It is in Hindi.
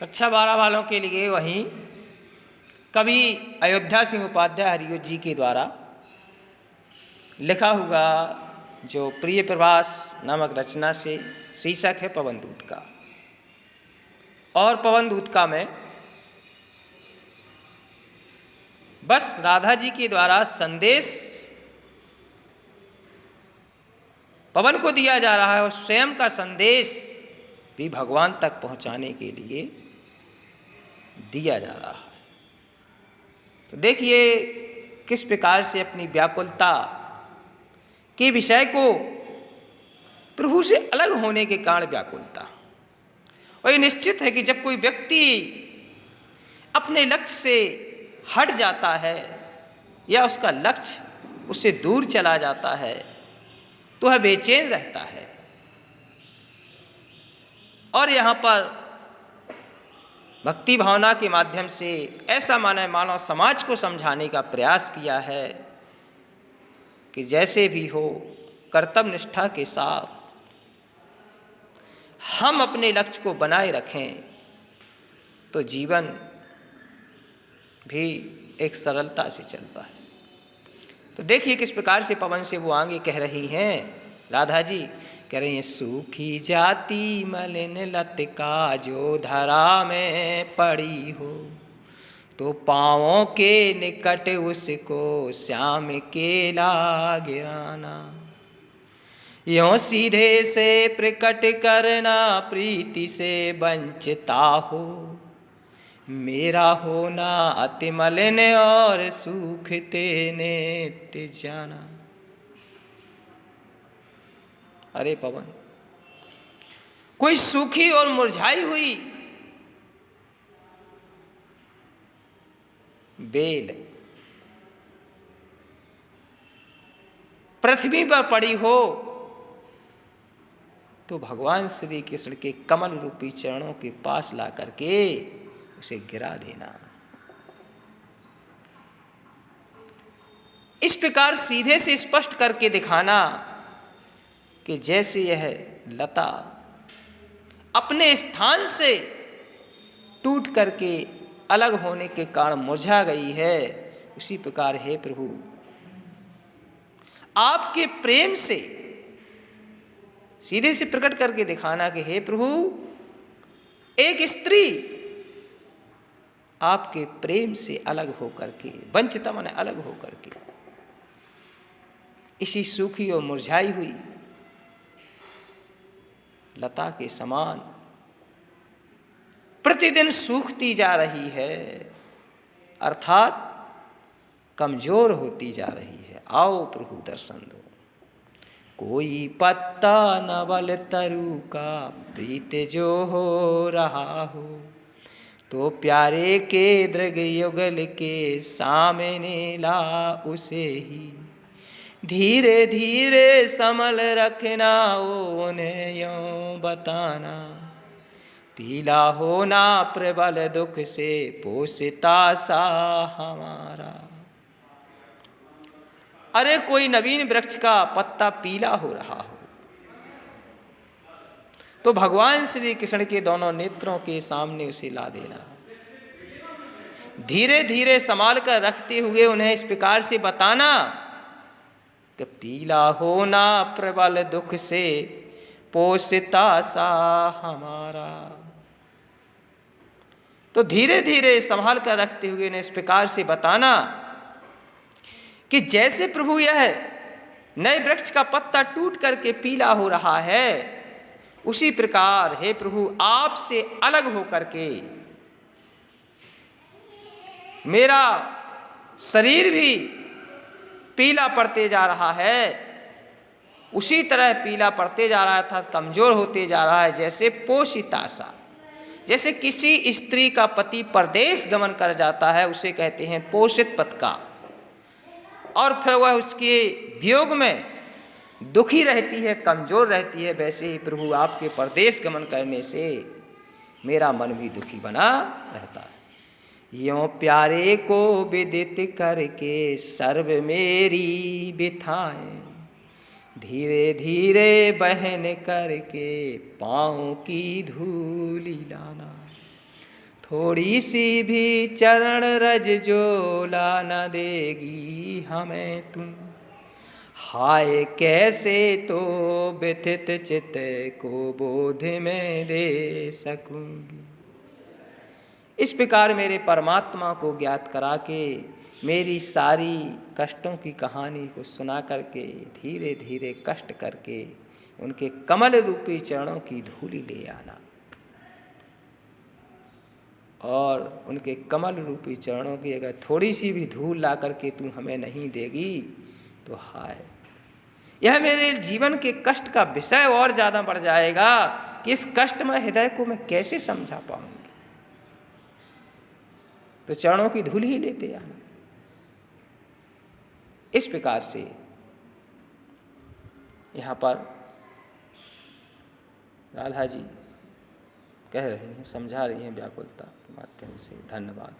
कक्षा 12 वालों के लिए वहीं कवि अयोध्या सिंह उपाध्याय हरिओ जी के द्वारा लिखा हुआ जो प्रिय प्रवास नामक रचना से शीर्षक है पवन दूत का। और पवन दूत का में बस राधा जी के द्वारा संदेश पवन को दिया जा रहा है और स्वयं का संदेश भी भगवान तक पहुंचाने के लिए दिया जा रहा है। तो देखिए किस प्रकार से अपनी व्याकुलता के विषय को प्रभु से अलग होने के कारण व्याकुलता। और ये निश्चित है कि जब कोई व्यक्ति अपने लक्ष्य से हट जाता है या उसका लक्ष्य उससे दूर चला जाता है तो वह बेचैन रहता है। और यहाँ पर भक्ति भावना के माध्यम से ऐसा मानव समाज को समझाने का प्रयास किया है कि जैसे भी हो कर्तव्य निष्ठा के साथ हम अपने लक्ष्य को बनाए रखें तो जीवन भी एक सरलता से चलता है। तो देखिए किस प्रकार से पवन से वो आगे कह रही हैं, राधा जी कह रही हैं, सूखी जाती मलिन लत का जो धरा में पड़ी हो तो पाँवों के निकट उसको श्याम केला गिराना। यों सीधे से प्रकट करना प्रीति से वंचिता हो, मेरा होना अति मलिन और सूखते नित्य जाना। अरे पवन, कोई सूखी और मुरझाई हुई बेल पृथ्वी पर पड़ी हो तो भगवान श्री कृष्ण के कमल रूपी चरणों के पास ला करके उसे गिरा देना। इस प्रकार सीधे से स्पष्ट करके दिखाना कि जैसे यह लता अपने स्थान से टूट करके अलग होने के कारण मुरझा गई है, उसी प्रकार हे प्रभु आपके प्रेम से सीधे से प्रकट करके दिखाना कि हे प्रभु एक स्त्री आपके प्रेम से अलग होकर के, वंचिता माने अलग होकर के, इसी सूखी और मुरझाई हुई लता के समान प्रतिदिन सूखती जा रही है, अर्थात कमजोर होती जा रही है। आओ प्रभु दर्शन दो। कोई पत्ता नवल तरु का प्रीत जो हो रहा हो तो प्यारे के दृग युगल के सामने ला उसे ही धीरे धीरे संभल रखना, उन्हें यूं बताना पीला होना प्रबल दुख से पोषिता सा हमारा। अरे कोई नवीन वृक्ष का पत्ता पीला हो रहा हो तो भगवान श्री कृष्ण के दोनों नेत्रों के सामने उसे ला देना, धीरे धीरे संभाल कर रखते हुए उन्हें इस प्रकार से बताना कि पीला होना प्रबल दुख से पोषिता सा हमारा। तो धीरे धीरे संभाल कर रखते हुए उन्हें इस प्रकार से बताना कि जैसे प्रभु यह नए वृक्ष का पत्ता टूट करके पीला हो रहा है, उसी प्रकार हे प्रभु आपसे अलग होकर के मेरा शरीर भी पीला पड़ते जा रहा है, उसी तरह पीला पड़ते जा रहा था, कमजोर होते जा रहा है। जैसे पोषिता सा, जैसे किसी स्त्री का पति परदेश गमन कर जाता है उसे कहते हैं पोषित पत का, और फिर वह उसके वियोग में दुखी रहती है, कमजोर रहती है, वैसे ही प्रभु आपके परदेश गमन करने से मेरा मन भी दुखी बना रहता है। यों प्यारे को विदित करके सर्व मेरी बिथाएं, धीरे धीरे बहन करके पाँव की धूली लाना। थोड़ी सी भी चरण रज जोला न देगी हमें तुम, हाय कैसे तो व्यथित चित्त को बोध में दे सकूंगी। इस प्रकार मेरे परमात्मा को ज्ञात करा के मेरी सारी कष्टों की कहानी को सुना करके धीरे धीरे कष्ट करके उनके कमल रूपी चरणों की धूली ले आना, और उनके कमल रूपी चरणों की अगर थोड़ी सी भी धूल ला करके तू हमें नहीं देगी तो हाय, यह मेरे जीवन के कष्ट का विषय और ज़्यादा बढ़ जाएगा कि इस कष्टमय हृदय को मैं कैसे समझा पाऊंगी। तो चरणों की धूल ही लेते आना। इस प्रकार से यहाँ पर राधा जी कह रहे हैं, समझा रही हैं व्याकुलता के माध्यम से। धन्यवाद।